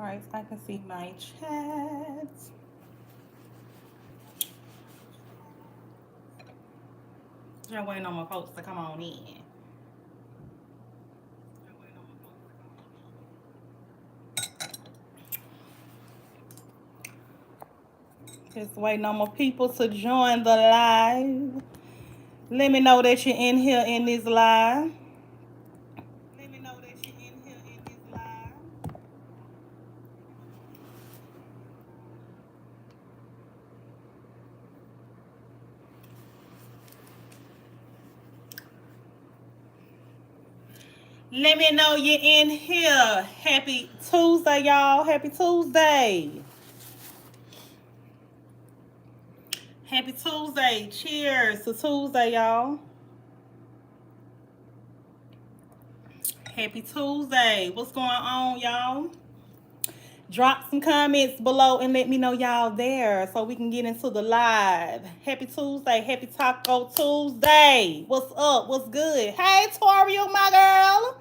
right, so I can see my chat. Just waiting on my folks to come on in. Just waiting on my people to join the live. Let me know that you're in here in this live. Let me know that you're in here in this live. Let me know you're in here. Happy Tuesday, y'all. Happy Tuesday. Happy Tuesday. Cheers to Tuesday, y'all. Happy Tuesday. What's going on, y'all? Drop some comments below and let me know y'all there so we can get into the live. Happy Tuesday. Happy Taco Tuesday. What's up? What's good? Hey, Toria, my girl.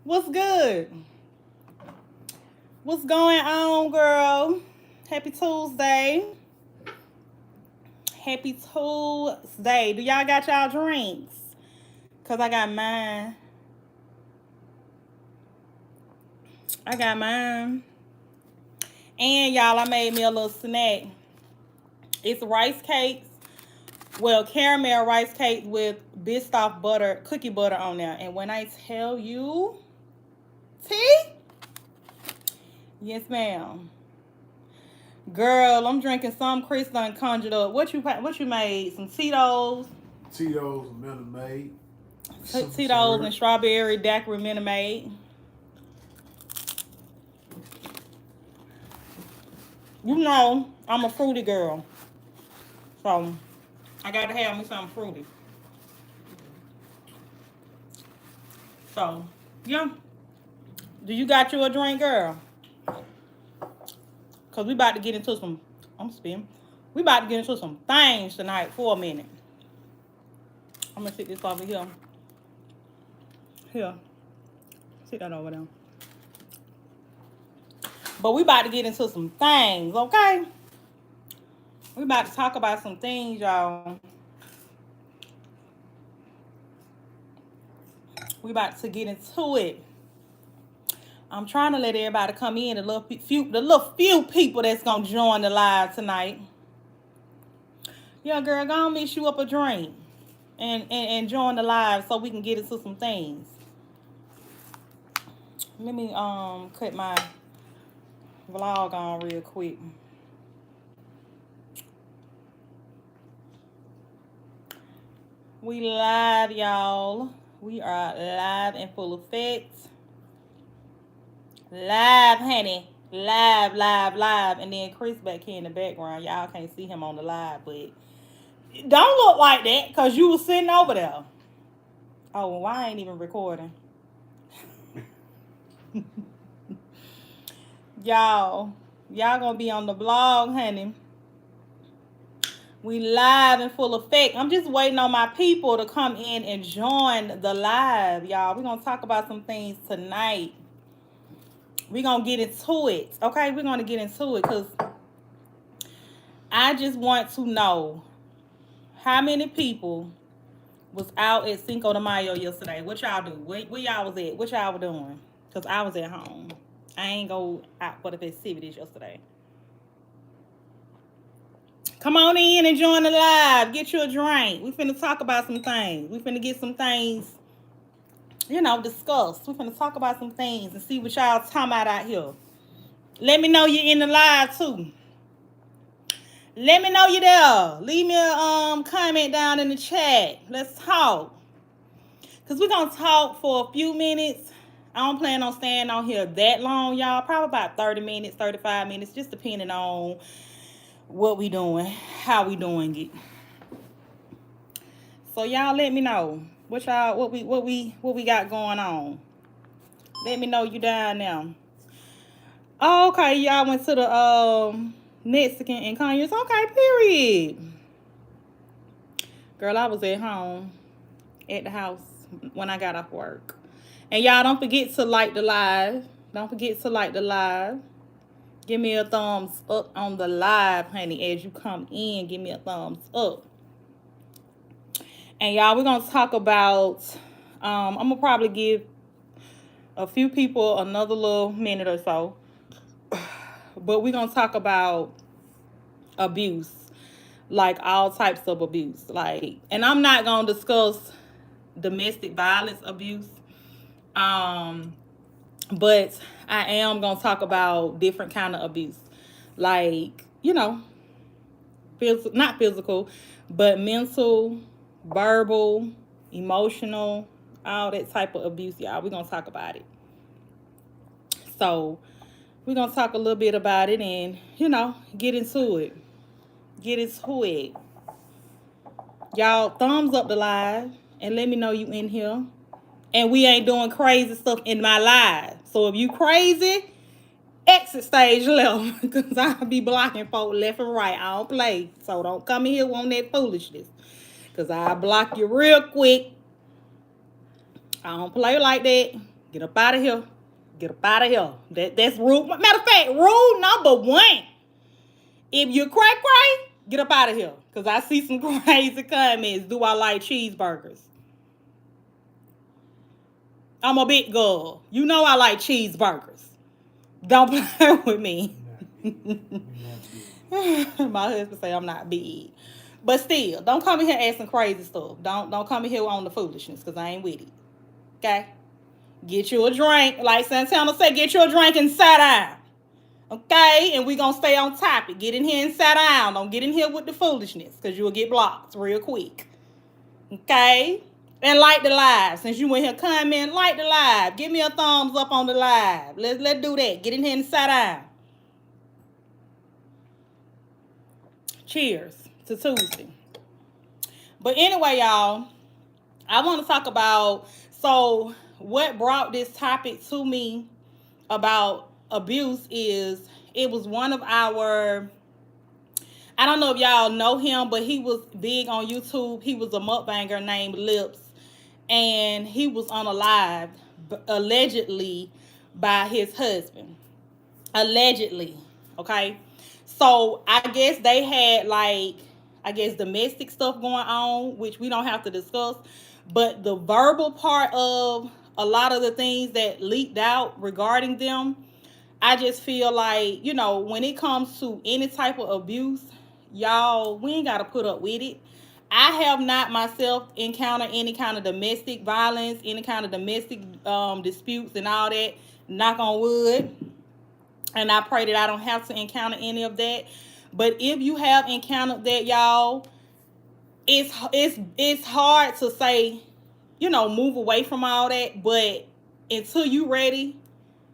What's good? What's going on, girl? Happy Tuesday. Happy Tuesday. Do y'all got y'all drinks? Because I got mine. I got mine. And y'all, I made me a little snack. It's rice cakes. Well, caramel rice cakes with Biscoff butter, cookie butter on there. And when I tell you, tea? Yes, ma'am. Girl, I'm drinking some Chris done conjured up. What you made? Some Tito's? Tito's Minute Maid. Tito's and strawberry daiquiri Minute Maid. You know, I'm a fruity girl. So, I got to have me something fruity. So, yeah. Do you got you a drink, girl? Because we about to get into some... I'm spinning. We about to get into some things tonight for a minute. I'm going to sit this over here. Here. Sit that over there. But we about to get into some things, okay? We about to talk about some things, y'all. We about to get into it. I'm trying to let everybody come in, the little few people that's gonna join the live tonight. Yeah, girl, go on mix you up a drink and join the live so we can get into some things. Let me cut my vlog on real quick. We live, y'all. We are live in full effect. Live, honey. Live. And then Chris back here in the background. Y'all can't see him on the live, but don't look like that because you was sitting over there. Oh, well, I ain't even recording. Y'all gonna be on the blog, honey. We live in full effect. I'm just waiting on my people to come in and join the live, y'all. We're gonna talk about some things tonight. We're gonna get into it, okay? We're gonna get into it because I just want to know how many people was out at Cinco de Mayo yesterday. What y'all do? Where y'all was at? What y'all were doing? Because I was at home. I ain't go out for the festivities yesterday. Come on in and join the live. Get you a drink. We finna talk about some things. We finna get some things, discussed. We finna talk about some things and see what y'all talking about out here. Let me know you're in the live too. Let me know you're there. Leave me a comment down in the chat. Let's talk. Because we're going to talk for a few minutes. I don't plan on staying on here that long, y'all. Probably about 30 minutes, 35 minutes, just depending on what we doing, how we doing it. So y'all let me know what we got going on. Let me know you down now. Oh, okay, y'all went to the Mexican and Conyers. Okay, period. Girl, I was at home at the house when I got off work. And y'all don't forget to like the live. Don't forget to like the live. Give me a thumbs up on the live, honey. As you come in, give me a thumbs up. And y'all, we're going to talk about, I'm going to probably give a few people another little minute or so. But we're going to talk about abuse. Like all types of abuse. And I'm not going to discuss domestic violence abuse. But I am going to talk about different kind of abuse. Like, not physical, but mental, verbal, emotional, all that type of abuse, y'all. We're going to talk about it. So, we're going to talk a little bit about it and, get into it. Get into it. Y'all, thumbs up the live and let me know you in here. And we ain't doing crazy stuff in my live. So if you crazy, exit stage left. Because I'll be blocking folk left and right. I don't play. So don't come in here on that foolishness. Because I'll block you real quick. I don't play like that. Get up out of here. Get up out of here. That's rule. Matter of fact, rule number 1. If you cray, get up out of here. Because I see some crazy comments. Do I like cheeseburgers? I'm a big girl. You know I like cheeseburgers. Don't play with me. My husband say I'm not big. But still, don't come in here asking crazy stuff. Don't come in here on the foolishness because I ain't with it. Okay? Get you a drink. Like Santana said, get you a drink and sit down. Okay? And we going to stay on topic. Get in here and sit down. Don't get in here with the foolishness because you'll get blocked real quick. Okay? And like the live. Since you in here comment, like the live. Give me a thumbs up on the live. Let's do that. Get in here and sit down. Cheers to Tuesday. But anyway, y'all, I want to talk about, so what brought this topic to me about abuse is, it was one of our, I don't know if y'all know him, but he was big on YouTube. He was a mukbanger named Lips. And he was on a live, allegedly, by his husband. Allegedly, okay? So, I guess they had, domestic stuff going on, which we don't have to discuss. But the verbal part of a lot of the things that leaked out regarding them, I just feel like, when it comes to any type of abuse, y'all, we ain't got to put up with it. I have not myself encountered any kind of domestic violence, any kind of domestic disputes and all that. Knock on wood. And I pray that I don't have to encounter any of that. But if you have encountered that, y'all, it's hard to say, move away from all that. But until you ready,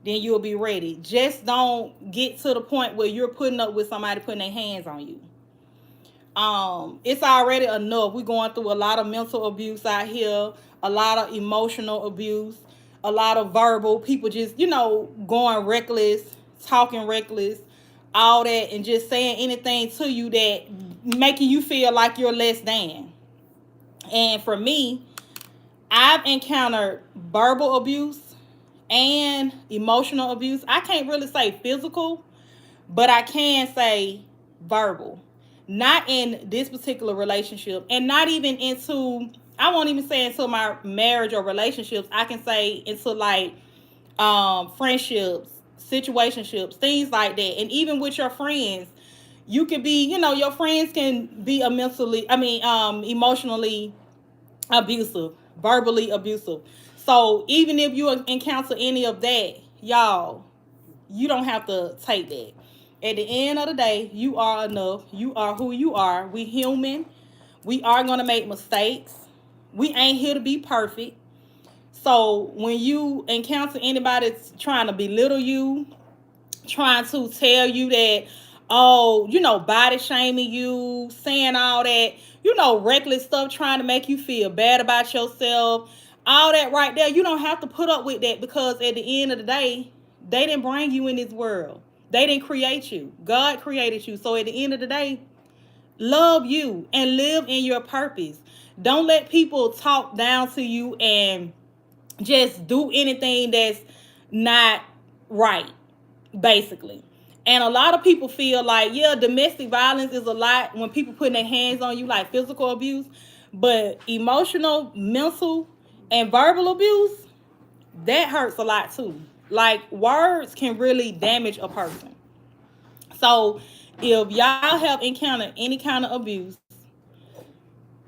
then you'll be ready. Just don't get to the point where you're putting up with somebody putting their hands on you. It's already enough. We're going through a lot of mental abuse out here, a lot of emotional abuse, a lot of verbal, people just, going reckless, talking reckless, all that, and just saying anything to you that making you feel like you're less than. And for me, I've encountered verbal abuse and emotional abuse. I can't really say physical, but I can say verbal. Not in this particular relationship, and not even into, I won't even say into my marriage or relationships. I can say into friendships, situationships, things like that. And even with your friends, you can be, your friends can be emotionally abusive, verbally abusive. So even if you encounter any of that, y'all, you don't have to take that. At the end of the day, you are enough. You are who you are. We human. We are going to make mistakes. We ain't here to be perfect. So when you encounter anybody trying to belittle you, trying to tell you that, body shaming you, saying all that, reckless stuff, trying to make you feel bad about yourself, all that right there, you don't have to put up with that, because at the end of the day, they didn't bring you in this world. They didn't create you. God created you. So at the end of the day, love you and live in your purpose. Don't let people talk down to you and just do anything that's not right, basically. And a lot of people feel like, yeah, domestic violence is a lot when people putting their hands on you, like physical abuse, but emotional, mental, and verbal abuse, that hurts a lot too. Like words can really damage a person. So if y'all have encountered any kind of abuse,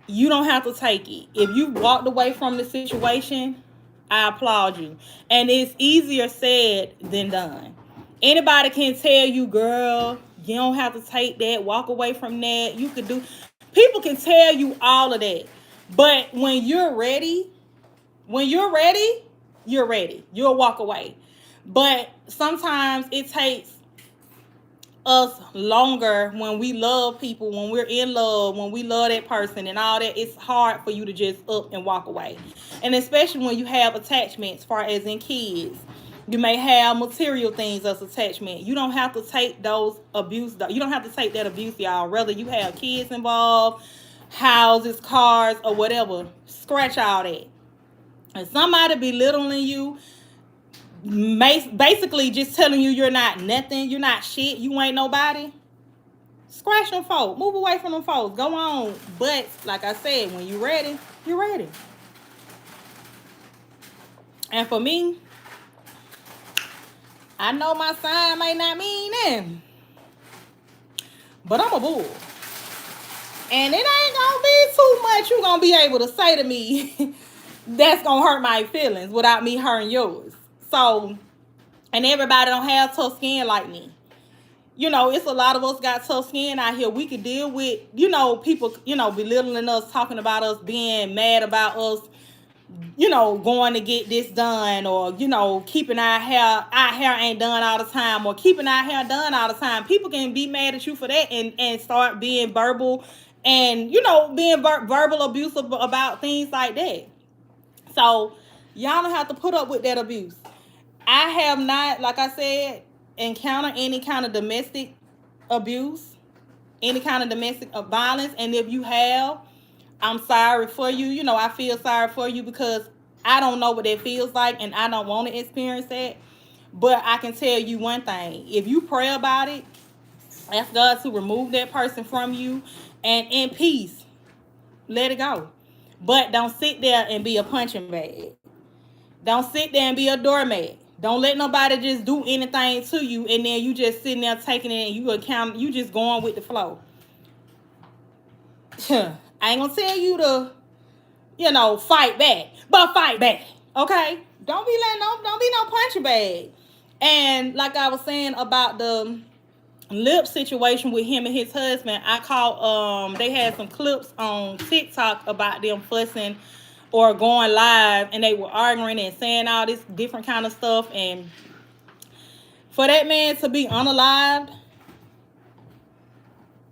you don't have to take it. If you walked away from the situation, I applaud you. And it's easier said than done. Anybody can tell you, girl, you don't have to take that, walk away from that. You could do, people can tell you all of that. But when you're ready, you're ready. You'll walk away. But sometimes it takes us longer when we love people, when we're in love, when we love that person and all that. It's hard for you to just up and walk away. And especially when you have attachments, far as in kids. You may have material things as attachment. You don't have to take those abuse. You don't have to take that abuse, y'all. Whether you have kids involved, houses, cars, or whatever. Scratch all that. And somebody belittling you, basically just telling you you're not nothing, you're not shit, you ain't nobody. Scratch them folks. Move away from them folks. Go on. But like I said, when you're ready, you're ready. And for me, I know my sign may not mean nothing, but I'm a bull. And it ain't gonna be too much you gonna be able to say to me that's gonna hurt my feelings without me hurting yours. So, and everybody don't have tough skin like me. You know, it's a lot of us got tough skin out here. We could deal with, people, belittling us, talking about us, being mad about us, going to get this done, or, keeping our hair ain't done all the time, or keeping our hair done all the time. People can be mad at you for that and start being verbal and, being verbal abusive about things like that. So y'all don't have to put up with that abuse. I have not, like I said, encountered any kind of domestic abuse, any kind of domestic violence. And if you have, I'm sorry for you. I feel sorry for you because I don't know what that feels like and I don't want to experience that. But I can tell you one thing. If you pray about it, ask God to remove that person from you, and in peace, let it go. But don't sit there and be a punching bag. Don't sit there and be a doormat. Don't let nobody just do anything to you and then you just sitting there taking it and you just going with the flow. I ain't gonna tell you to, fight back, but fight back. Okay? Don't be no punching bag. And like I was saying about the lip situation with him and his husband, I caught they had some clips on TikTok about them fussing or going live, and they were arguing and saying all this different kind of stuff. And for that man to be unalived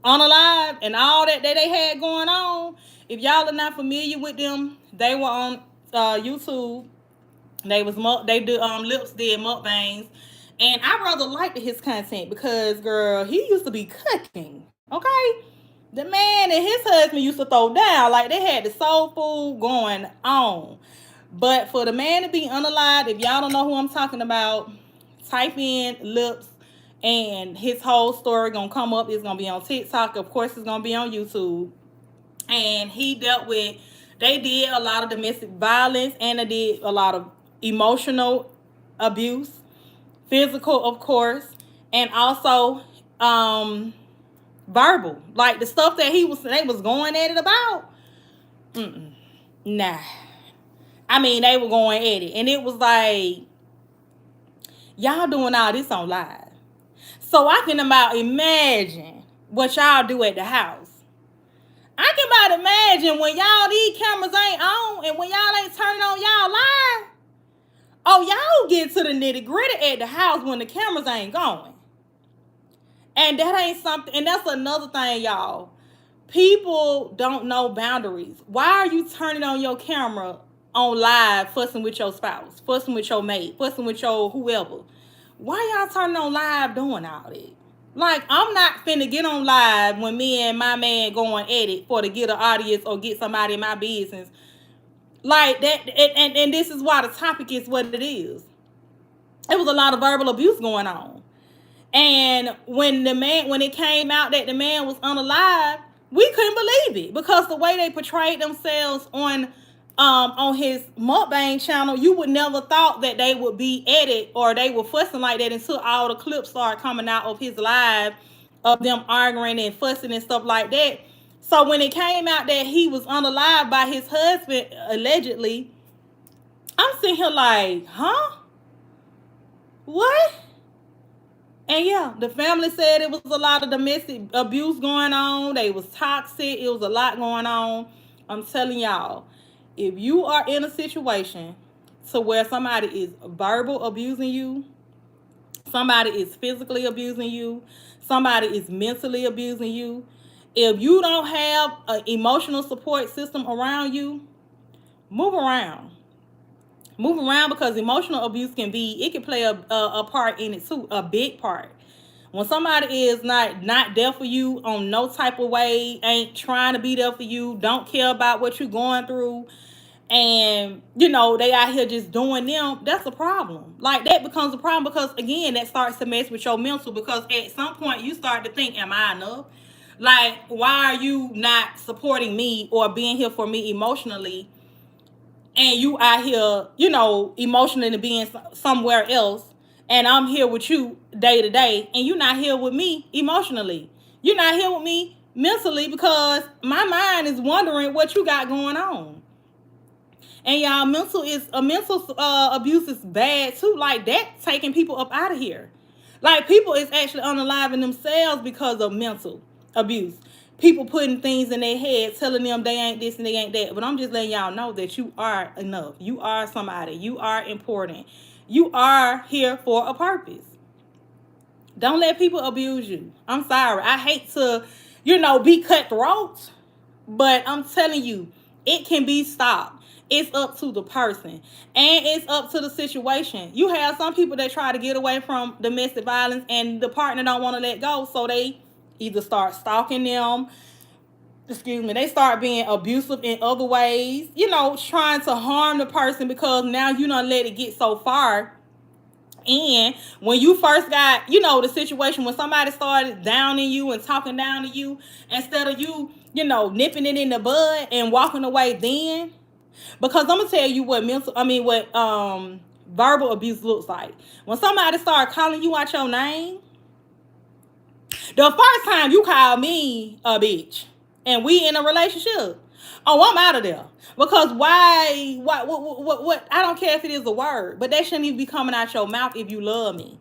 and all that they had going on, if y'all are not familiar with them, they were on YouTube. They did lips did mukbangs, and I rather liked his content because, girl, he used to be cooking. Okay, the man and his husband used to throw down like they had the soul food going on. But for the man to be unalived, if y'all don't know who I'm talking about, type in lips and his whole story gonna come up. It's gonna be on TikTok. Of course, it's gonna be on YouTube. And they did a lot of domestic violence, and they did a lot of emotional abuse, physical, of course, and also verbal. Like the stuff that they was going at it about. Nah. I mean, they were going at it. And it was like, y'all doing all this on live. So I can about imagine what y'all do at the house. I can about imagine when y'all, these cameras ain't on and when y'all ain't turning on y'all live. Oh, y'all get to the nitty gritty at the house when the cameras ain't going. And that ain't something, and that's another thing, y'all. People don't know boundaries. Why are you turning on your camera on live, fussing with your spouse, fussing with your mate, fussing with your whoever? Why y'all turning on live doing all that? Like, I'm not finna get on live when me and my man going at it for to get an audience or get somebody in my business. Like that, and this is why the topic is what it is. It was a lot of verbal abuse going on. And when it came out that the man was unalive, we couldn't believe it because the way they portrayed themselves on his mukbang channel, you would never thought that they would be at it or they were fussing like that until all the clips started coming out of his live of them arguing and fussing and stuff like that. So when it came out that he was unalive by his husband allegedly, I'm sitting here like, huh? What? And yeah, the family said it was a lot of domestic abuse going on. They was toxic. It was a lot going on. I'm telling y'all, if you are in a situation to where somebody is verbal abusing you, somebody is physically abusing you, somebody is mentally abusing you, if you don't have an emotional support system around you, move around. Move around because emotional abuse it can play a part in it too, a big part. When somebody is not there for you on no type of way, ain't trying to be there for you, don't care about what you're going through, and they out here just doing them, that's a problem. Like that becomes a problem because again, that starts to mess with your mental because at some point you start to think, am I enough? Like, why are you not supporting me or being here for me emotionally? And you out here, emotionally being somewhere else, and I'm here with you day to day, and you're not here with me emotionally. You're not here with me mentally because my mind is wondering what you got going on. And y'all, mental abuse is bad too. Like that, taking people up out of here. Like people is actually unaliving themselves because of mental abuse. People putting things in their head, telling them they ain't this and they ain't that. But I'm just letting y'all know that you are enough. You are somebody. You are important. You are here for a purpose. Don't let people abuse you. I'm sorry. I hate to, be cutthroat, but I'm telling you, it can be stopped. It's up to the person and it's up to the situation. You have some people that try to get away from domestic violence and the partner don't want to let go, so they either start stalking them, they start being abusive in other ways, trying to harm the person because now you don't let it get so far. And when you first got, the situation when somebody started downing you and talking down to you, instead of you, nipping it in the bud and walking away then, because I'm gonna tell you what verbal abuse looks like. When somebody start calling you out your name, the first time you call me a bitch and we in a relationship, oh, I'm out of there. Because why what I don't care if it is a word, but that shouldn't even be coming out your mouth if you love me.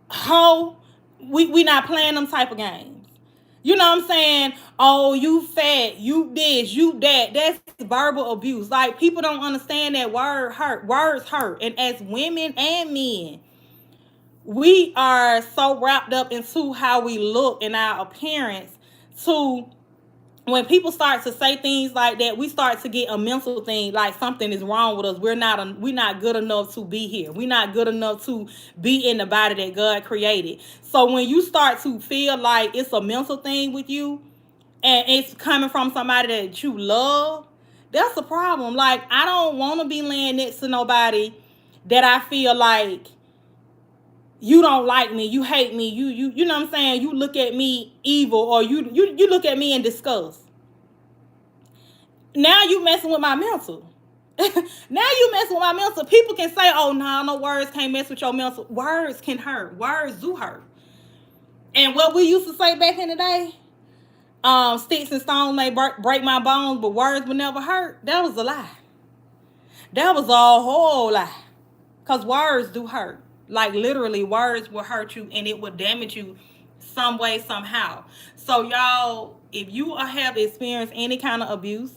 How we not playing them type of games. You know what I'm saying? Oh, you fat, you this, you that. That's verbal abuse. Like people don't understand that words hurt. And as women and men, we are so wrapped up into how we look and our appearance to when people start to say things like that, we start to get a mental thing like something is wrong with us. We're not good enough to be here. We're not good enough to be in the body that God created. So when you start to feel like it's a mental thing with you and it's coming from somebody that you love, that's a problem. Like I don't want to be laying next to nobody that I feel like you don't like me, you hate me, you know what I'm saying? You look at me evil or you look at me in disgust. Now you messing with my mental. Now you messing with my mental. People can say, oh no words can't mess with your mental. Words can hurt. Words do hurt. And what we used to say back in the day, sticks and stones may break my bones, but words will never hurt. That was a lie. That was a whole lie. Because words do hurt. Like literally, words will hurt you and it will damage you some way, somehow. So y'all, if you have experienced any kind of abuse,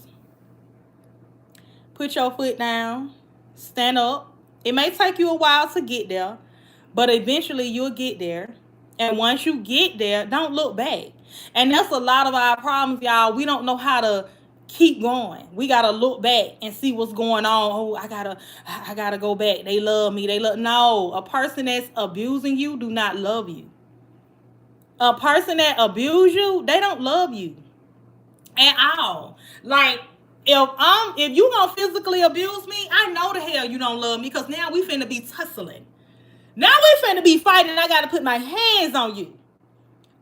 put your foot down, stand up. It may take you a while to get there, but eventually you'll get there. And once you get there, don't look back. And that's a lot of our problems, y'all. We don't know how to keep going. We gotta look back and see what's going on. Oh, I gotta go back. They love me. No, a person that's abusing you do not love you. A person that abuse you, they don't love you at all. Like if you gonna physically abuse me, I know the hell you don't love me because now we finna be tussling. Now we finna be fighting and I gotta put my hands on you.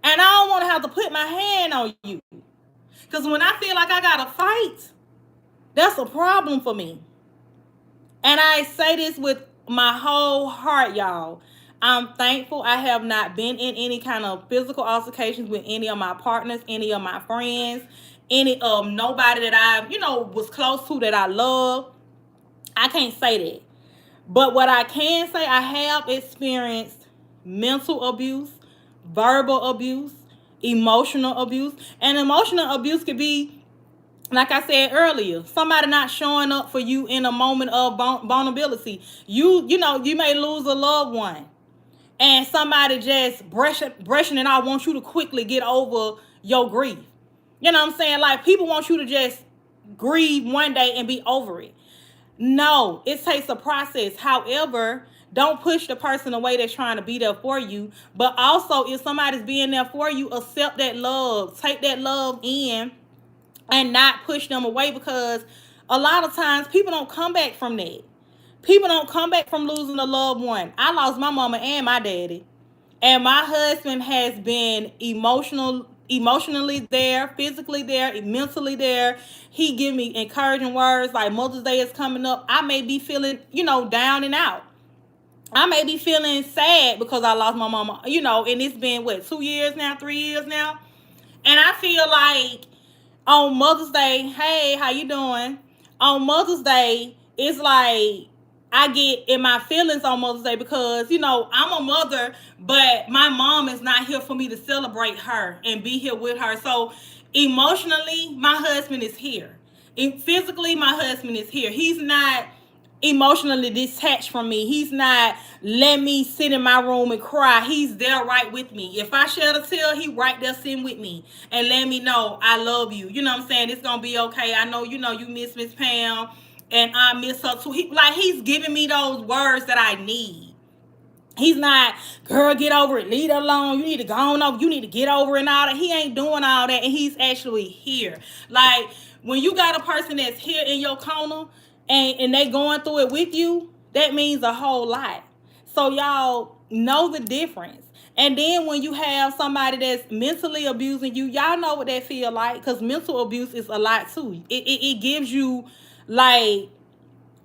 And I don't wanna have to put my hand on you. Because when I feel like I gotta fight, that's a problem for me. And I say this with my whole heart, y'all. I'm thankful I have not been in any kind of physical altercations with any of my partners, any of my friends, any nobody that I, was close to that I love. I can't say that. But what I can say, I have experienced mental abuse, verbal abuse, emotional abuse. And emotional abuse could be, like I said earlier, somebody not showing up for you in a moment of vulnerability. You may lose a loved one, and somebody just brushing it off, wants you to quickly get over your grief. You know what I'm saying? Like, people want you to just grieve one day and be over it. No, it takes a process. However, don't push the person away that's trying to be there for you. But also, if somebody's being there for you, accept that love. Take that love in and not push them away, because a lot of times people don't come back from that. People don't come back from losing a loved one. I lost my mama and my daddy. And my husband has been emotionally there, physically there, mentally there. He give me encouraging words, like Mother's Day is coming up. I may be feeling, down and out. I may be feeling sad because I lost my mama, and it's been what, 2 years now, 3 years now. And I feel like on Mother's Day, hey, how you doing? On Mother's Day, it's like I get in my feelings on Mother's Day because, I'm a mother, but my mom is not here for me to celebrate her and be here with her. So emotionally, my husband is here. And physically, my husband is here. He's not emotionally detached from me. He's not let me sit in my room and cry. He's there right with me. If I shed a tear, he right there sitting with me and let me know I love you. You know what I'm saying? It's gonna be okay. I know you miss Miss Pam and I miss her too. He's giving me those words that I need. He's not, girl, get over it, leave it alone, you need to go on over, you need to get over it and all that. He ain't doing all that, and he's actually here. Like, when you got a person that's here in your corner and they going through it with you, that means a whole lot. So y'all know the difference. And then when you have somebody that's mentally abusing you, y'all know what that feel like, because mental abuse is a lot too. It gives you like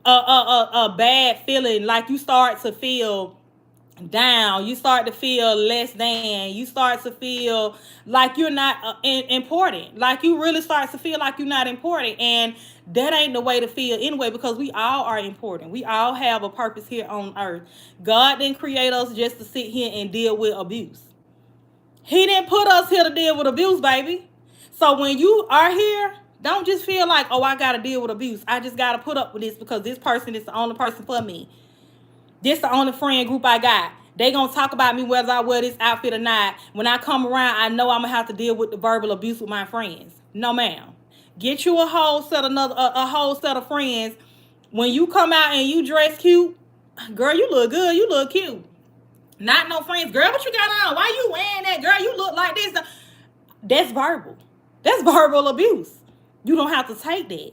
a bad feeling, like you start to feel down, you start to feel less than, you start to feel like you're not important, like you really start to feel like you're not important, and that ain't the way to feel anyway, because we all are important. We all have a purpose here on earth. God didn't create us just to sit here and deal with abuse. He didn't put us here to deal with abuse, baby. So when you are here, don't just feel like, oh, I gotta deal with abuse, I just gotta put up with this because this person is the only person for me. This the only friend group I got. They gonna talk about me whether I wear this outfit or not. When I come around, I know I'm gonna have to deal with the verbal abuse with my friends. No, ma'am. Get you a whole set of friends. When you come out and you dress cute, girl, you look good. You look cute. Not no friends, girl. What you got on? Why you wearing that, girl? You look like this. That's verbal. That's verbal abuse. You don't have to take that.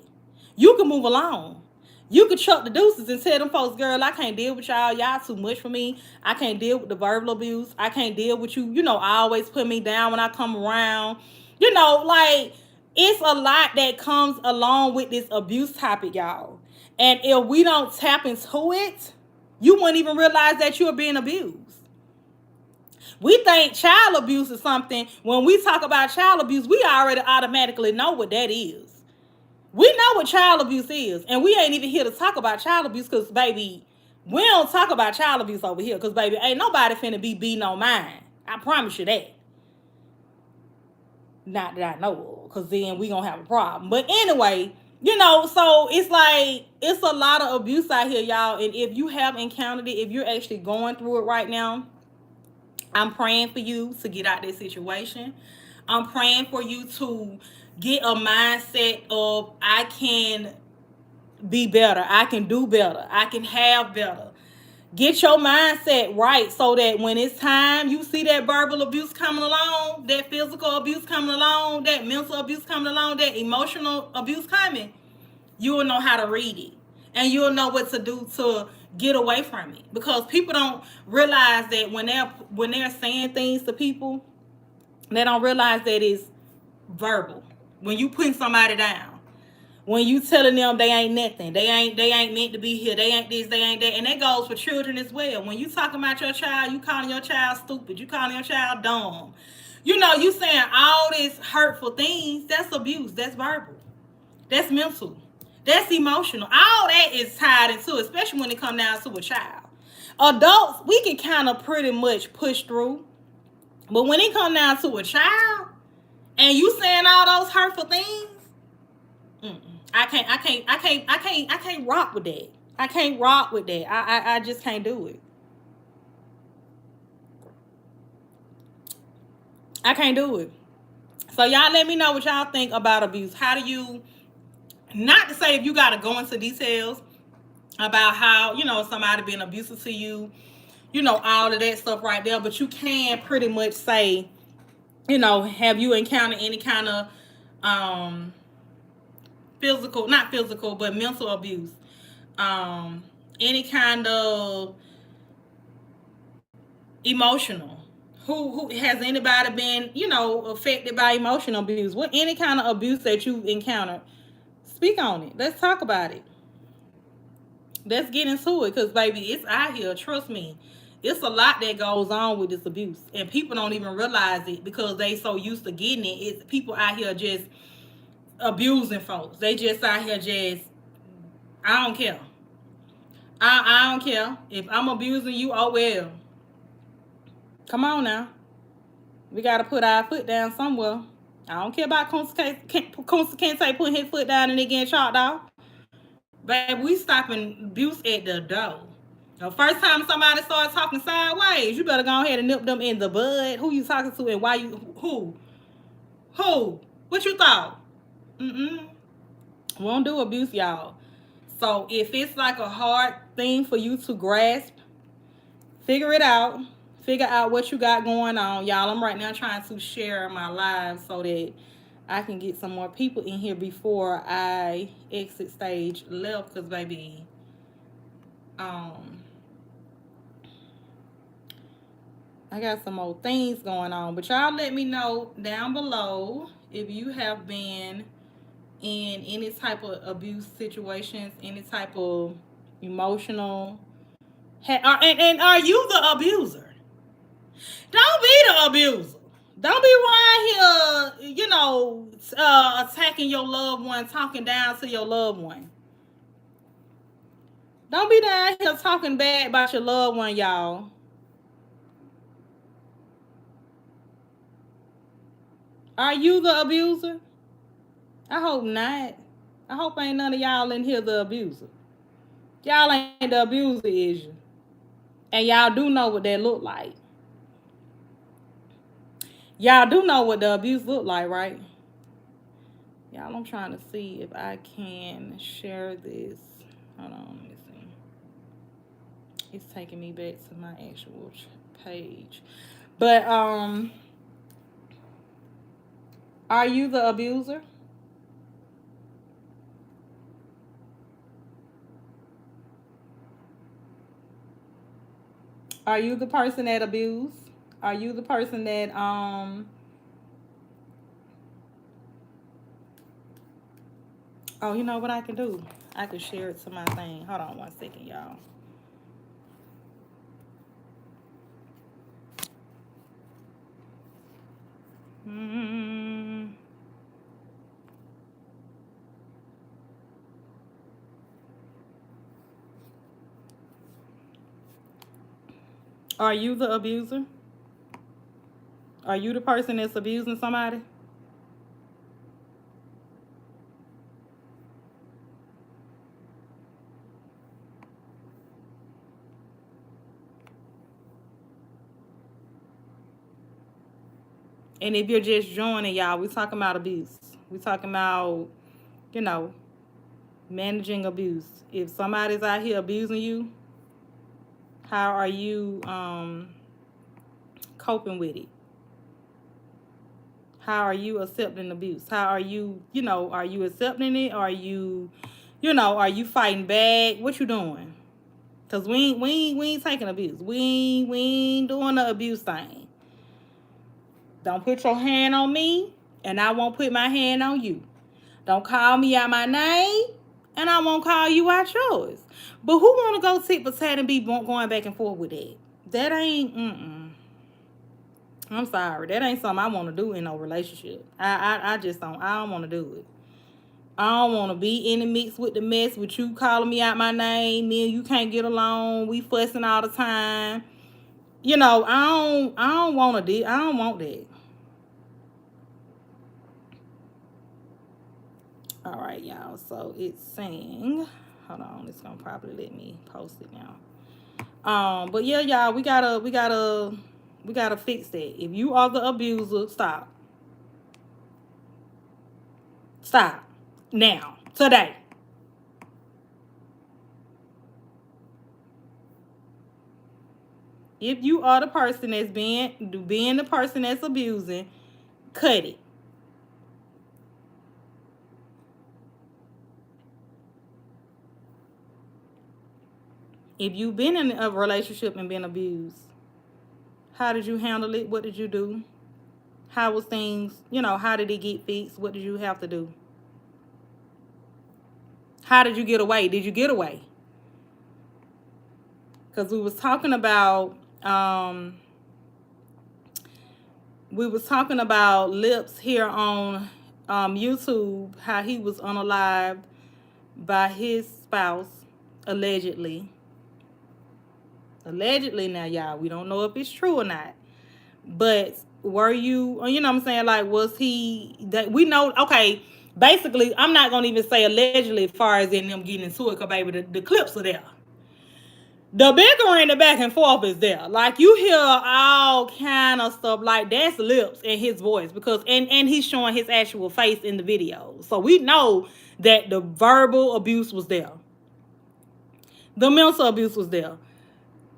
You can move along. You could chuck the deuces and tell them folks, girl, I can't deal with y'all. Y'all too much for me. I can't deal with the verbal abuse. I can't deal with you. Always put me down when I come around. Like, it's a lot that comes along with this abuse topic, y'all. And if we don't tap into it, you wouldn't even realize that you're being abused. We think child abuse is something. When we talk about child abuse, we already automatically know what that is. We know what child abuse is, and we ain't even here to talk about child abuse because, baby, we don't talk about child abuse over here because, baby, ain't nobody finna be beating on mine. I promise you that. Not that I know of, because then we gonna have a problem. But anyway, so it's like, it's a lot of abuse out here, y'all, and if you have encountered it, if you're actually going through it right now, I'm praying for you to get out of this situation. I'm praying for you to get a mindset of, I can be better. I can do better. I can have better. Get your mindset right so that when it's time, you see that verbal abuse coming along, that physical abuse coming along, that mental abuse coming along, that emotional abuse coming, you will know how to read it. and you'll know what to do to get away from it. Because people don't realize that when they're saying things to people, they don't realize that it's verbal. When you putting somebody down, when you telling them they ain't nothing, they ain't meant to be here, they ain't this, they ain't that, and that goes for children as well. When you talking about your child, you calling your child stupid, you calling your child dumb, you saying all these hurtful things. That's abuse. That's verbal. That's mental. That's emotional. All that is tied into it, especially when it comes down to a child. Adults, we can kind of pretty much push through, but when it comes down to a child, and you saying all those hurtful things, I can't rock with that. I can't rock with that. I just can't do it. I can't do it. So y'all let me know what y'all think about abuse. How do you, not to say if you got to go into details about how, somebody being abusive to you, all of that stuff right there, but you can pretty much say, have you encountered any kind of not physical, but mental abuse? Any kind of emotional. Who has anybody been, affected by emotional abuse? What any kind of abuse that you've encountered? Speak on it. Let's talk about it. Let's get into it, because baby, it's out here. Trust me, it's a lot that goes on with this abuse, and people don't even realize it because they so used to getting it. It's people out here just abusing folks. They just out here just, I don't care. I don't care if I'm abusing you. Oh well. Come on now. We got to put our foot down somewhere. I don't care about Kunta Kinte putting his foot down and it getting chopped off. Baby, we stopping abuse at the door. The first time somebody starts talking sideways, you better go ahead and nip them in the bud. Who you talking to and why you, who? Who? What you thought? Won't do abuse, y'all. So if it's like a hard thing for you to grasp, figure it out. Figure out what you got going on. Y'all, I'm right now trying to share my live so that I can get some more people in here before I exit stage left. Because, baby, I got some more things going on. But y'all let me know down below if you have been in any type of abuse situations, any type of emotional. And are you the abuser? Don't be the abuser. Don't be right here, attacking your loved one, talking down to your loved one. Don't be down here talking bad about your loved one, y'all. Are you the abuser? I hope not. I hope ain't none of y'all in here the abuser. Y'all ain't the abuser, is you? And y'all do know what that look like. Y'all do know what the abuse look like, right? Y'all, I'm trying to see if I can share this. Hold on, let me see. It's taking me back to my actual page. But, are you the abuser? Are you the person that abused? Are you the person that, oh, you know what I can do? I can share it to my thing. Hold on 1 second, y'all. Are you the abuser? Are you the person that's abusing somebody? And if you're just joining, y'all, we talking about abuse. We talking about, managing abuse. If somebody's out here abusing you, how are you coping with it? How are you accepting abuse? How are you, are you accepting it? Or are you You know, are you fighting back? What you doing? Cause we ain't taking abuse. We ain't doing the abuse thing. Don't put your hand on me, and I won't put my hand on you. Don't call me out my name, and I won't call you out yours. But who want to go tit for tat and be going back and forth with that? That ain't. I'm sorry. That ain't something I want to do in no relationship. I just don't. I don't want to do it. I don't want to be in the mix with the mess with you calling me out my name. Me and you can't get along. We fussing all the time. You know, I don't want to do. I don't want that. All right, y'all. So it's saying, hold on. It's gonna probably let me post it now. But yeah, y'all, we gotta fix that. If you are the abuser, stop. Stop. Now. Today. If you are the person that's being the person that's abusing, cut it. If you've been in a relationship and been abused, how did you handle it? What did you do? How was things, how did it get fixed? What did you have to do? How did you get away? Did you get away? Because we was talking about Lips here on YouTube, how he was unalived by his spouse, allegedly. Allegedly, now, y'all, we don't know if it's true or not. But were you know what I'm saying? Like, was he, that we know, okay, basically, I'm not going to even say allegedly as far as in them getting into it, because, baby, the clips are there. The bickering, the back and forth is there. Like, you hear all kind of stuff. Like, that's Lips in his voice, because and he's showing his actual face in the video, so we know that the verbal abuse was there, the mental abuse was there.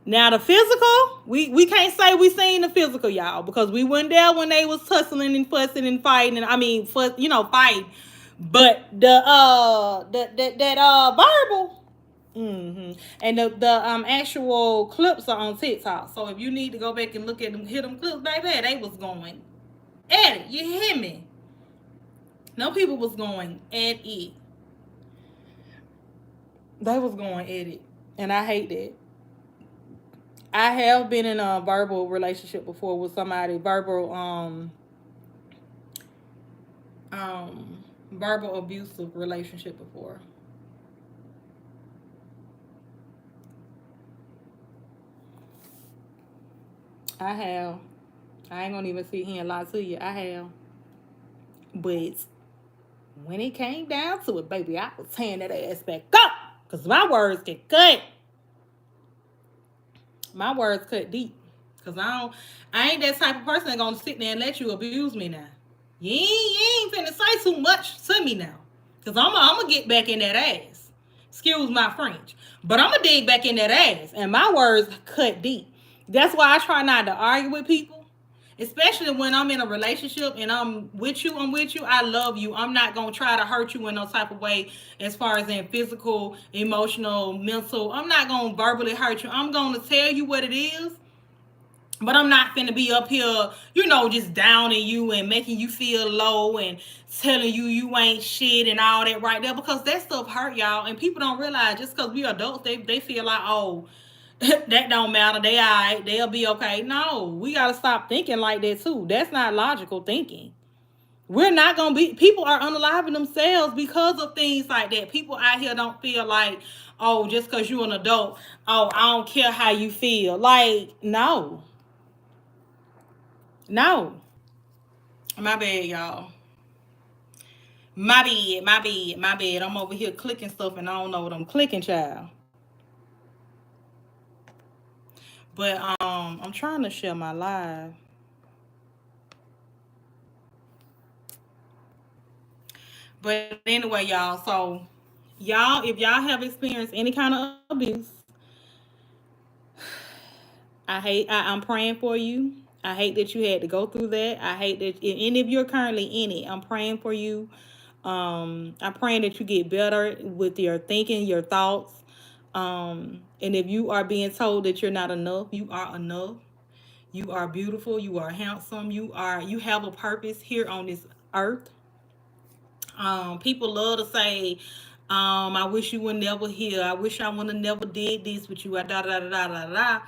Now the physical, we can't say we seen the physical, y'all, because we weren't there when they was tussling and fussing and fighting, and I mean, fight. But that verbal. And the actual clips are on TikTok. So if you need to go back and look at them, hear them clips, baby, they was going at it. You hear me? No, people was going at it. They was going at it, and I hate that. I have been in a verbal relationship before with somebody, verbal abusive relationship before. I have. I ain't gonna even sit here and lie to you. I have. But when it came down to it, baby, I was tearing that ass back up. Because my words get cut. My words cut deep. Because I ain't that type of person gonna sit there and let you abuse me now. You ain't finna say too much to me now. Because I'm gonna get back in that ass. Excuse my French. But I'm gonna dig back in that ass. And my words cut deep. That's why I try not to argue with people. Especially when I'm in a relationship and I'm with you, I love you. I'm not gonna try to hurt you in no type of way, as far as in physical, emotional, mental. I'm not gonna verbally hurt you. I'm gonna tell you what it is, but I'm not finna be up here, just downing you and making you feel low and telling you ain't shit and all that right there, because that stuff hurt, y'all. And people don't realize, just because we adults, they feel like, oh, that don't matter. They all right. They'll be okay. No, we got to stop thinking like that too. That's not logical thinking. We're not going to be, people are unaliving themselves because of things like that. People out here don't feel like, oh, just because you're an adult, oh, I don't care how you feel. Like, no. No. My bad, y'all. My bad. I'm over here clicking stuff and I don't know what I'm clicking, child. But I'm trying to share my live. But anyway, y'all, so y'all, if y'all have experienced any kind of abuse, I'm praying for you. I hate that you had to go through that. I hate that, and if you're currently in it, I'm praying for you. I'm praying that you get better with your thinking, your thoughts. And if you are being told that you're not enough, you are enough. You are beautiful. You are handsome. You have a purpose here on this earth. People love to say, I wish you were never here. I wish I would have never did this with you. Da da da da da da.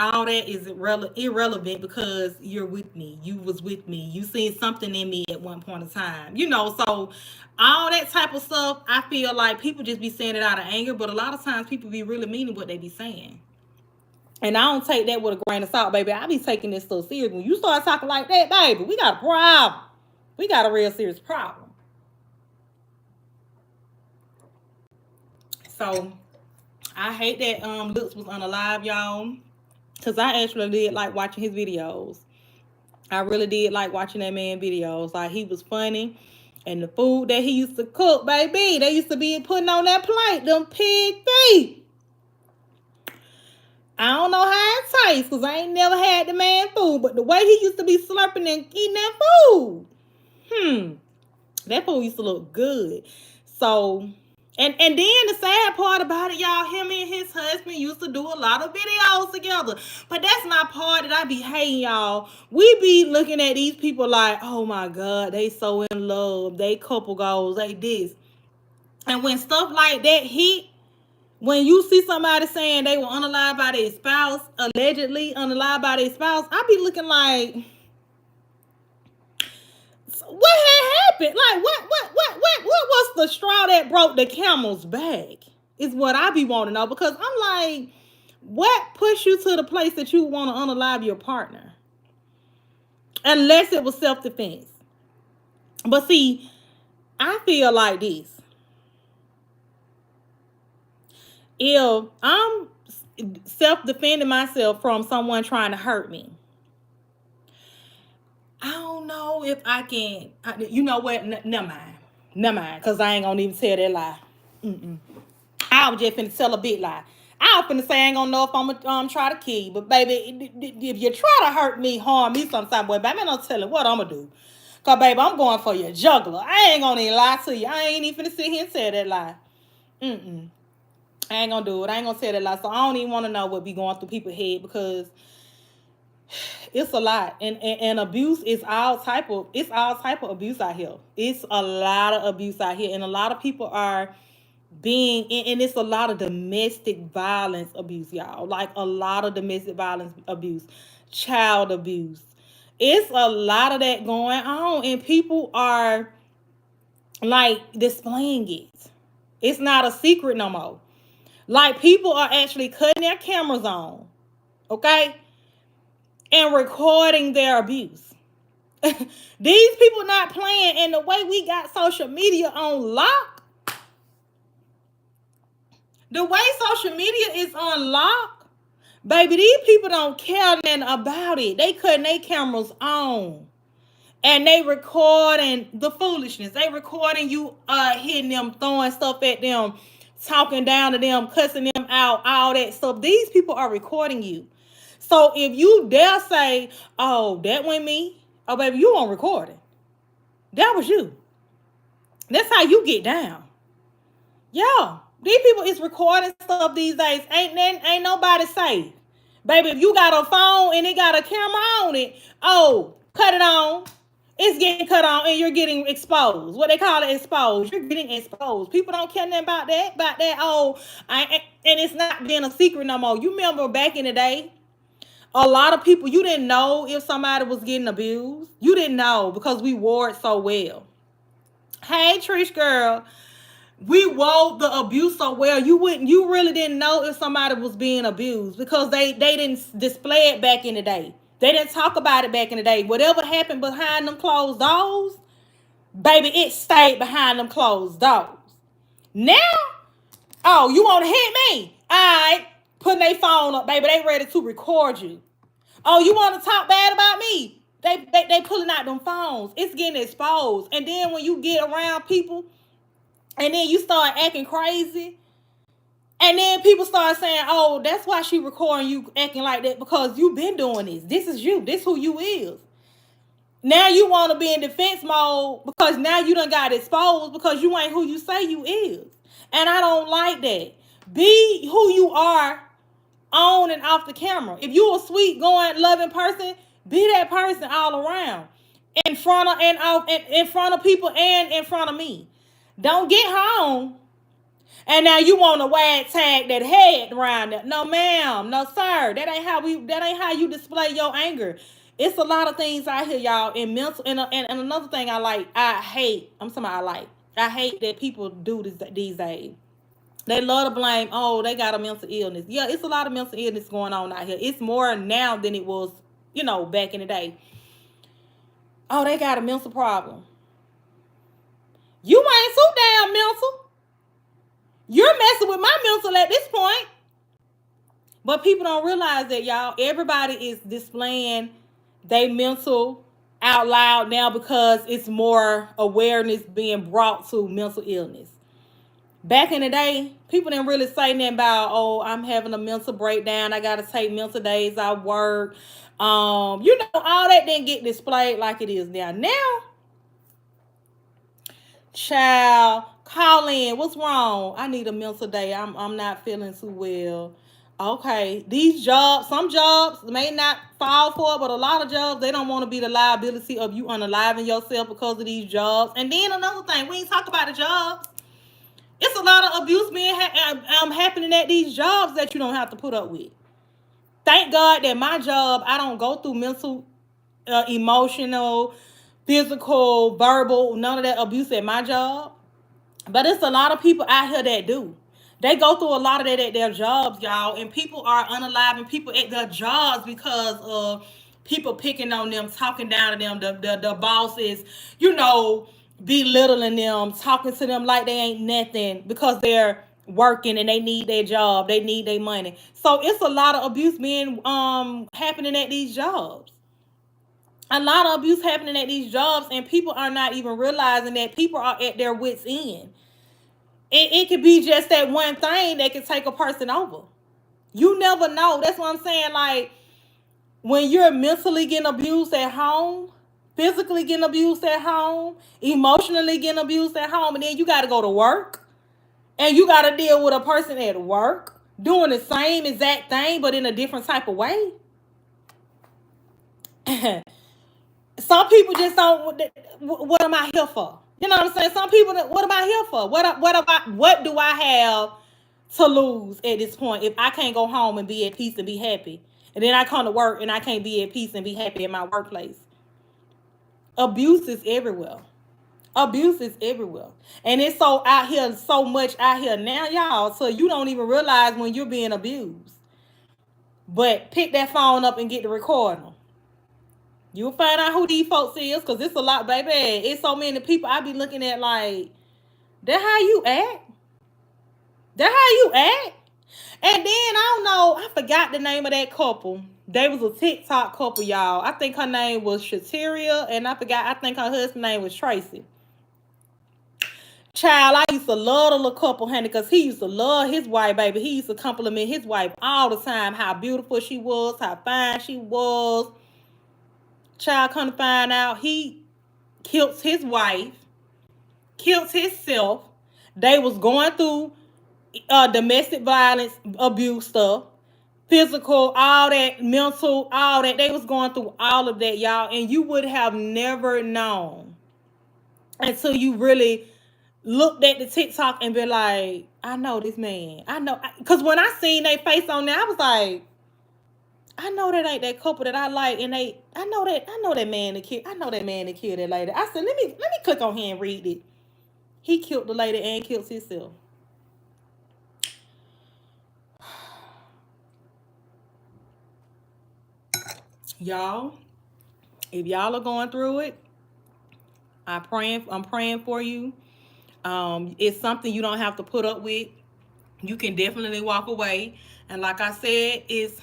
All that is irrelevant because you're with me. You was with me. You seen something in me at one point in time. So all that type of stuff, I feel like people just be saying it out of anger, but a lot of times people be really meaning what they be saying. And I don't take that with a grain of salt, baby. I be taking this so serious. When you start talking like that, baby, we got a problem. We got a real serious problem. So I hate that Looks was unalive, y'all. Cause I actually did like watching his videos. I really did like watching that man videos. Like he was funny. And the food that he used to cook, baby, they used to be putting on that plate, them pig feet. I don't know how it tastes because I ain't never had the man food. But the way he used to be slurping and eating that food, that food used to look good. So, and then the sad part about it, y'all, him and his husband used to do a lot of videos together. But that's my part that I be hating, y'all. We be looking at these people like, oh my God, they so in love. They couple goals, they this. And when stuff like that hit, when you see somebody saying they were unalived by their spouse, allegedly unalived by their spouse, I be looking like, what had happened? Like, what was the straw that broke the camel's back? Is what I be wanting to know, because I'm like, what pushed you to the place that you want to unalive your partner? Unless it was self-defense. But see, I feel like this. If I'm self-defending myself from someone trying to hurt me, I don't know if I can. You know what? Never mind. Never mind. Because I ain't going to even tell that lie. I was just finna tell a big lie. I was finna say I ain't gonna know if I'm gonna try to kill you. But baby, if you try to hurt me, harm me sometime, boy, baby, I'm not telling what I'm gonna do. Because, baby, I'm going for your juggler. I ain't gonna even lie to you. I ain't even finna sit here and tell that lie. I ain't gonna do it. I ain't gonna tell that lie. So I don't even want to know what be going through people's head, because it's a lot, and abuse is all type of abuse out here. It's a lot of abuse out here, and a lot of people are being, and it's a lot of domestic violence abuse, y'all. Like a lot of domestic violence abuse, child abuse. It's a lot of that going on, and people are like displaying it. It's not a secret no more. Like people are actually cutting their cameras on, okay, and recording their abuse. These people not playing, and the way we got social media on lock, the way social media is on lock, baby, these people don't care nothing about it. They cutting their cameras on, and they recording the foolishness. They recording you hitting them, throwing stuff at them, talking down to them, cussing them out, all that stuff. These people are recording you. So if you dare say, oh, that went me, oh, baby, you on recording. That was you. That's how you get down. Yeah. These people is recording stuff these days. Ain't nobody safe. Baby, if you got a phone and it got a camera on it, oh, cut it on. It's getting cut on and you're getting exposed. What they call it, exposed. You're getting exposed. People don't care nothing about that. And it's not being a secret no more. You remember back in the day, a lot of people, you didn't know if somebody was getting abused. You didn't know because we wore it so well. Hey, Trish girl. We wore the abuse so well. You really didn't know if somebody was being abused because they didn't display it back in the day. They didn't talk about it back in the day. Whatever happened behind them closed doors, baby, it stayed behind them closed doors. Now, oh, you want to hit me? All right, putting their phone up, baby. They ready to record you. Oh, you want to talk bad about me? They pulling out them phones. It's getting exposed. And then when you get around people, and then you start acting crazy, and then people start saying, oh, that's why she recording you acting like that, because you've been doing this. This is you. This who you is. Now you want to be in defense mode because now you done got exposed because you ain't who you say you is. And I don't like that. Be who you are on and off the camera. If you a sweet, going, loving person, be that person all around. In front of and off in front of people and in front of me. Don't get home and now you want to wag tag that head around there. No, ma'am. No, sir. That ain't how you display your anger. It's a lot of things out here, y'all. In mental and another thing I hate. I'm somebody I like. I hate that people do this these days. They love to blame, oh, they got a mental illness. Yeah, it's a lot of mental illness going on out here. It's more now than it was, back in the day. Oh, they got a mental problem. You ain't so damn mental. You're messing with my mental at this point. But people don't realize that, y'all. Everybody is displaying they mental out loud now because it's more awareness being brought to mental illness. Back in the day, people didn't really say nothing about, oh, I'm having a mental breakdown. I got to take mental days off work. All that didn't get displayed like it is now. Now, child, call in. What's wrong? I need a mental day. I'm not feeling too well. Okay, these jobs, some jobs may not fall for it, but a lot of jobs, they don't want to be the liability of you unaliving yourself because of these jobs. And then another thing, we ain't talk about the jobs. It's a lot of abuse being happening at these jobs that you don't have to put up with. Thank God that my job, I don't go through mental, emotional, physical, verbal, none of that abuse at my job. But it's a lot of people out here that do. They go through a lot of that at their jobs, y'all. And people are unaliving people at their jobs because of people picking on them, talking down to them. The bosses, belittling them, talking to them like they ain't nothing because they're working and they need their job. They need their money. So it's a lot of abuse being happening at these jobs. A lot of abuse happening at these jobs, and people are not even realizing that people are at their wits' end. It could be just that one thing that could take a person over. You never know. That's what I'm saying. Like, when you're mentally getting abused at home, physically getting abused at home, emotionally getting abused at home, and then you got to go to work, and you got to deal with a person at work doing the same exact thing, but in a different type of way. Some people just don't. What am I here for? You know what I'm saying? Some people, what am I here for? What do I have to lose at this point if I can't go home and be at peace and be happy, and then I come to work and I can't be at peace and be happy in my workplace? Abuse is everywhere. Abuse is everywhere, and it's so out here, so much out here now, y'all. So you don't even realize when you're being abused. But pick that phone up and get the recording. You'll find out who these folks is, because it's a lot, baby. It's so many people I be looking at like, that how you act? That how you act? And then, I don't know, I forgot the name of that couple. They was a TikTok couple, y'all. I think her name was Shateria, and I think her husband's name was Tracy. Child, I used to love the little couple, honey, because he used to love his wife, baby. He used to compliment his wife all the time, how beautiful she was, how fine she was. Child, come to find out, he killed his wife, killed himself. They was going through domestic violence, abuse stuff, physical, all that, mental, all that. They was going through all of that, y'all. And you would have never known until you really looked at the TikTok and be like, I know this man. I know. Because when I seen their face on there, I was like, I know that ain't that couple that I like, and I know that man that killed. I know that man that killed that lady. I said, let me click on here and read it. He killed the lady and killed himself. Y'all, if y'all are going through it, I'm praying for you. It's something you don't have to put up with. You can definitely walk away, and like I said, it's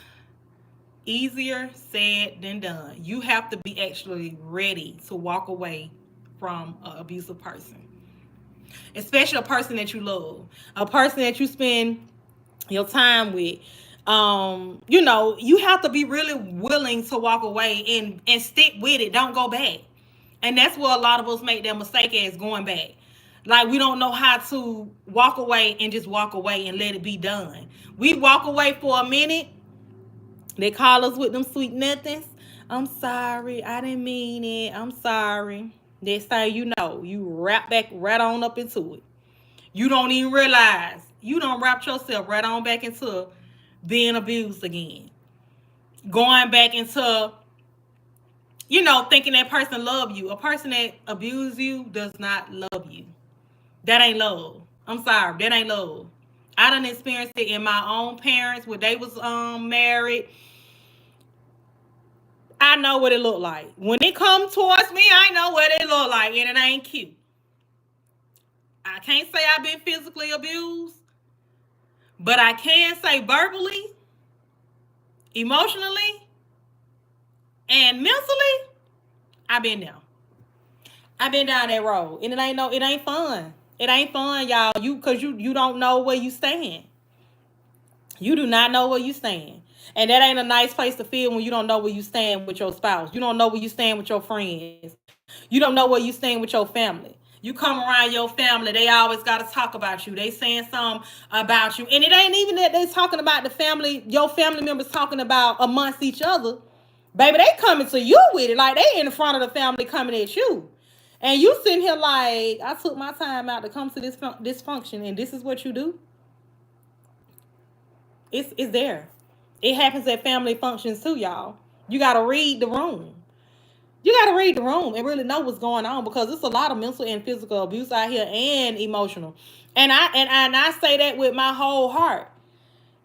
easier said than done. You have to be actually ready to walk away from an abusive person, especially a person that you love, a person that you spend your time with. You know, you have to be really willing to walk away and stick with it. Don't go back. And that's where a lot of us make that mistake as going back. Like we don't know how to walk away and just walk away and let it be done. We walk away for a minute. They call us with them sweet nothings. I'm sorry, I didn't mean it. I'm sorry. Next thing you know, you wrap back right on up into it. You don't even realize you don't wrap yourself right on back into being abused again. Going back into, you know, thinking that person love you. A person that abuse you does not love you. That ain't love. I'm sorry, that ain't love. I done experienced it in my own parents when they was married. I know what it looked like. When it come towards me, I know what it look like, and it ain't cute. I can't say I've been physically abused, but I can say verbally, emotionally, and mentally, I've been there. I've been down that road, and it ain't fun. It ain't fun, y'all. You don't know where you stand. You do not know where you stand. And that ain't a nice place to feel when you don't know where you stand with your spouse. You don't know where you stand with your friends. You don't know where you stand with your family. You come around your family, they always got to talk about you. They saying something about you. And it ain't even that they talking about the family, your family members talking about amongst each other. Baby, they coming to you with it. Like they in front of the family coming at you. And you sitting here like, I took my time out to come to this function, and this is what you do? It's there. It happens at family functions too, y'all. You got to read the room. You got to read the room and really know what's going on, because it's a lot of mental and physical abuse out here and emotional. And I say that with my whole heart.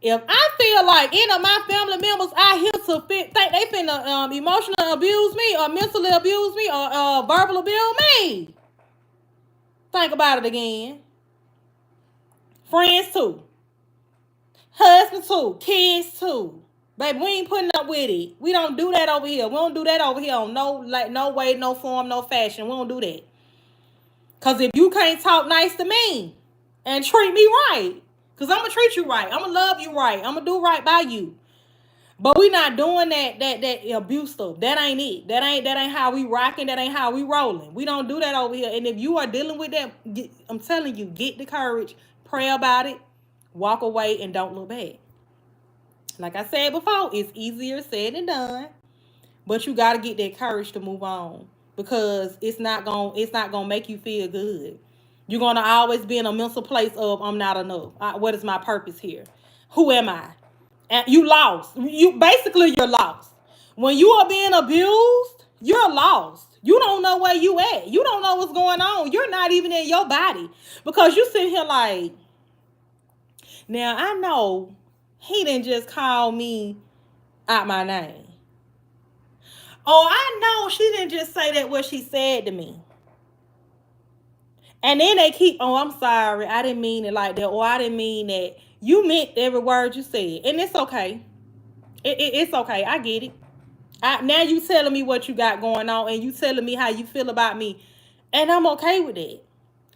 If I feel like any of my family members out here to think they finna emotionally abuse me or mentally abuse me or verbal abuse me, think about it again. Friends too. Husband too. Kids too. Baby, we ain't putting up with it. We don't do that over here. We don't do that over here on no way, no form, no fashion. We don't do that. Cause if you can't talk nice to me and treat me right, cause I'm gonna treat you right. I'm gonna love you right. I'm gonna do right by you. But we not doing that abuse stuff. That ain't it. That ain't how we rocking. That ain't how we rolling. We don't do that over here. And if you are dealing with that, I'm telling you, get the courage, pray about it, walk away, and don't look back. Like I said before, it's easier said than done, but you got to get that courage to move on, because it's not gonna make you feel good. You're gonna always be in a mental place of I'm not enough. What is my purpose here? Who am I? And you lost. You're lost. When you are being abused, you're lost. You don't know where you at. You don't know what's going on. You're not even in your body, because you sit here like, now I know he didn't just call me out my name. Oh, I know she didn't just say that what she said to me. And then they keep, oh, I'm sorry, I didn't mean it like that. Or I didn't mean that. You meant every word you said. And it's okay. It's okay. I get it. Now you telling me what you got going on, and you telling me how you feel about me. And I'm okay with that.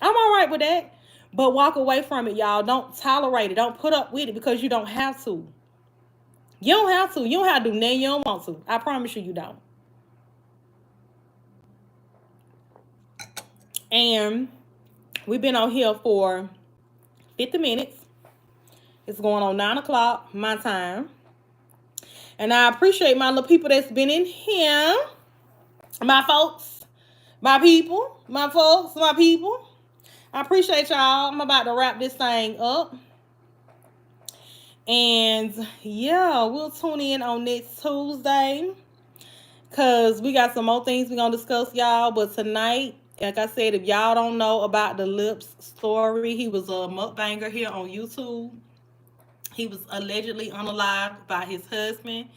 I'm all right with that. But walk away from it, y'all. Don't tolerate it. Don't put up with it, because you don't have to. You don't have to. You don't have to do nothing you don't want to. I promise you don't. And we've been on here for 50 minutes. It's going on 9 o'clock my time. And I appreciate my little people that's been in here. My folks, my people, my folks, my people. I appreciate y'all. I'm about to wrap this thing up. And yeah, we'll tune in on next Tuesday, because we got some more things we're going to discuss, y'all. But tonight, like I said, if y'all don't know about the Lips story, he was a mukbanger here on YouTube. He was allegedly unalived by his husband.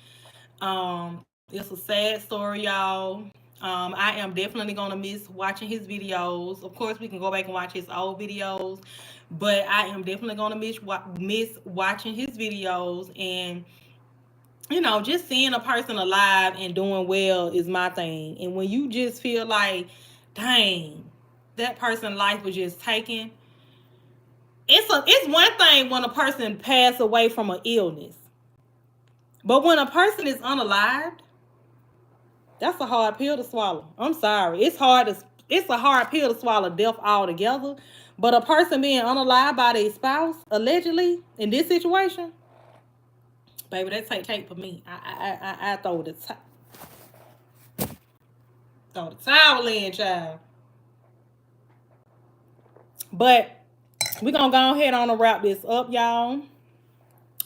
It's a sad story, y'all. I am definitely gonna miss watching his videos. Of course, we can go back and watch his old videos, but I am definitely gonna miss watching his videos. And just seeing a person alive and doing well is my thing. And when you just feel like, dang, that person's life was just taken. It's one thing when a person passed away from an illness. But when a person is unalived, that's a hard pill to swallow. I'm sorry. It's a hard pill to swallow, death altogether. But a person being unalived by their spouse, allegedly, in this situation, baby, that take cake for me. I throw the towel in, child. But we're gonna go ahead on and wrap this up, y'all.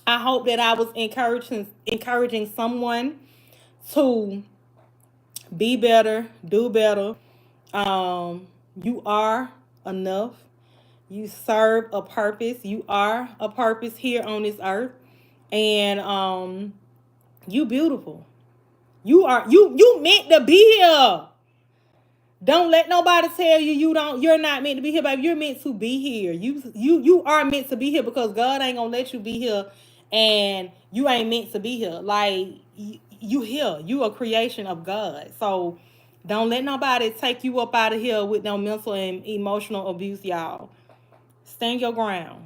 I hope that I was encouraging someone to be better, do better. You are enough. You serve a purpose. You are a purpose here on this earth. And you beautiful. You meant to be here. Don't let nobody tell you you're not meant to be here, baby. You're meant to be here. You are meant to be here because God ain't gonna let you be here and you ain't meant to be here. Like you here. You a creation of God. So don't let nobody take you up out of here with no mental and emotional abuse, y'all. Stand your ground.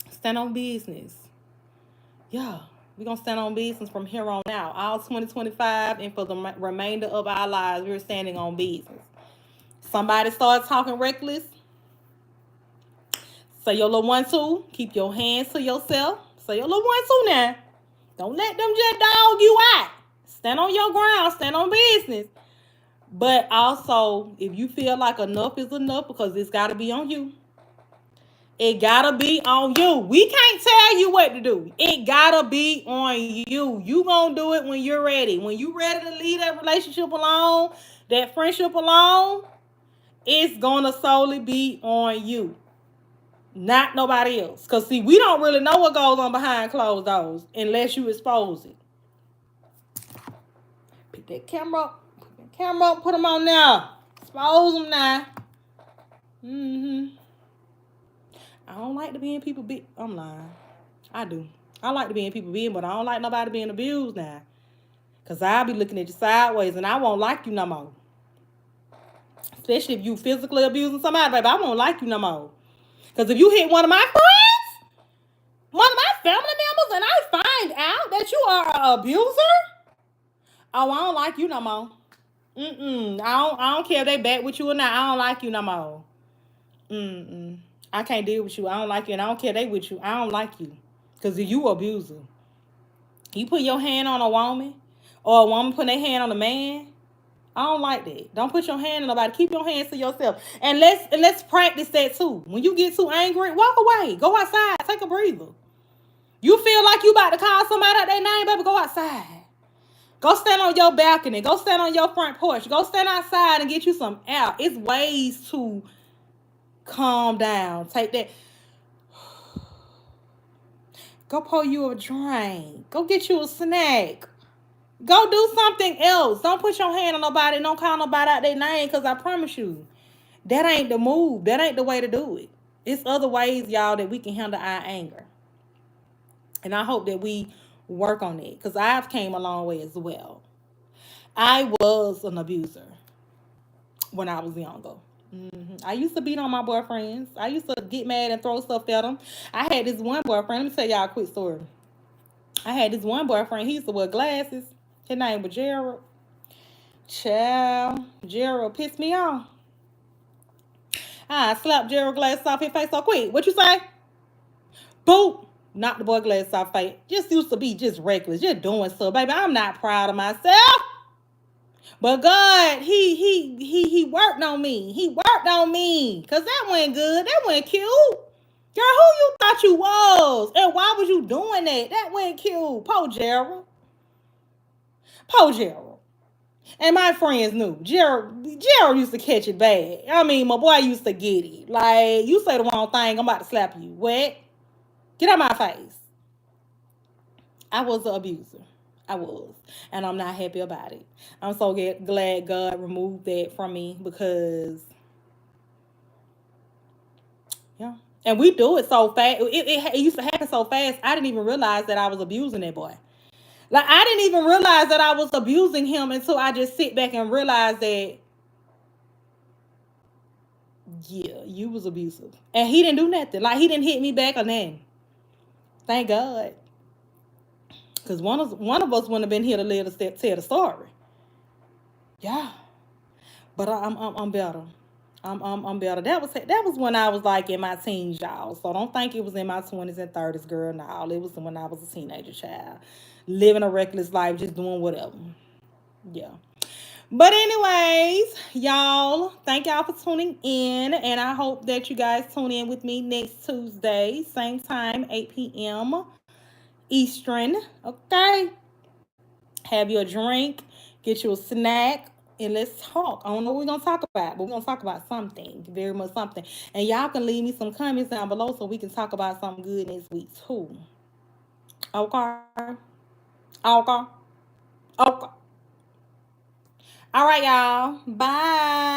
Stand on business. Yeah. We're going to stand on business from here on out. All 2025 and for the remainder of our lives, we're standing on business. Somebody starts talking reckless. Say your little 1-2. Keep your hands to yourself. Say your little 1-2 now. Don't let them just dog you out. Stand on your ground. Stand on business. But also, if you feel like enough is enough, because it's got to be on you. It gotta be on you. We can't tell you what to do. It gotta be on you. You gonna do it when you're ready. When you ready to leave that relationship alone, that friendship alone, it's gonna solely be on you. Not nobody else. Because see, we don't really know what goes on behind closed doors unless you expose it. Pick that camera up. Put that camera up. Put them on now. Expose them now. I don't like to be in people I'm lying. I do. I like to be in people being, but I don't like nobody being abused now. Because I'll be looking at you sideways and I won't like you no more. Especially if you physically abusing somebody, baby, I won't like you no more. Because if you hit one of my friends, one of my family members, and I find out that you are an abuser, oh, I don't like you no more. I don't care if they back with you or not. I don't like you no more. I can't deal with you. I don't like you, and I don't care they with you. I don't like you. Because you abuser. You put your hand on a woman, or a woman put their hand on a man, I don't like that. Don't put your hand on nobody. Keep your hands to yourself. And let's practice that too. When you get too angry, walk away. Go outside. Take a breather. You feel like you about to call somebody out their name, baby, go outside. Go stand on your balcony. Go stand on your front porch. Go stand outside and get you some air. It's ways to calm down. Take that. Go pour you a drink. Go get you a snack. Go do something else. Don't put your hand on nobody. Don't call nobody out their name, because I promise you, that ain't the move. That ain't the way to do it. It's other ways, y'all, that we can handle our anger. And I hope that we work on it, because I've came a long way as well. I was an abuser when I was younger. I used to beat on my boyfriends. I used to get mad and throw stuff at them. I had this one boyfriend. Let me tell y'all a quick story. I had this one boyfriend. He used to wear glasses. His name was Gerald. Child, Gerald pissed me off. I slapped Gerald glasses off his face so quick. What you say? Boop. Knocked the boy glasses off face. Just used to be just reckless. Just doing stuff. Baby, I'm not proud of myself. But God, he worked on me. He worked on me. Because that went good. That went cute. Girl, who you thought you was? And why was you doing that? That went cute. Poor Gerald. Poor Gerald. And my friends knew. Gerald used to catch it bad. I mean, my boy used to get it. Like, you say the wrong thing, I'm about to slap you. What? Get out my face. I was an abuser. I was. And I'm not happy about it. I'm so glad God removed that from me, because, yeah. And we do it so fast. It used to happen so fast, I didn't even realize that I was abusing that boy. Like, I didn't even realize that I was abusing him until I just sit back and realize that, yeah, you was abusive. And he didn't do nothing. Like, he didn't hit me back or nothing. Thank God. Because one of us wouldn't have been here to tell the story. Yeah. But I'm better. I'm better. That was when I was like in my teens, y'all. So don't think it was in my 20s and 30s, girl. No, it was when I was a teenager child, living a reckless life, just doing whatever. Yeah. But anyways, y'all, thank y'all for tuning in, and I hope that you guys tune in with me next Tuesday, same time, 8 p.m. Eastern. Okay. Have you a drink, get you a snack, and let's talk. I don't know what we're gonna talk about, but we're gonna talk about something, very much something. And y'all can leave me some comments down below so we can talk about something good next week too. Okay. Okay. Okay. All right, y'all. Bye.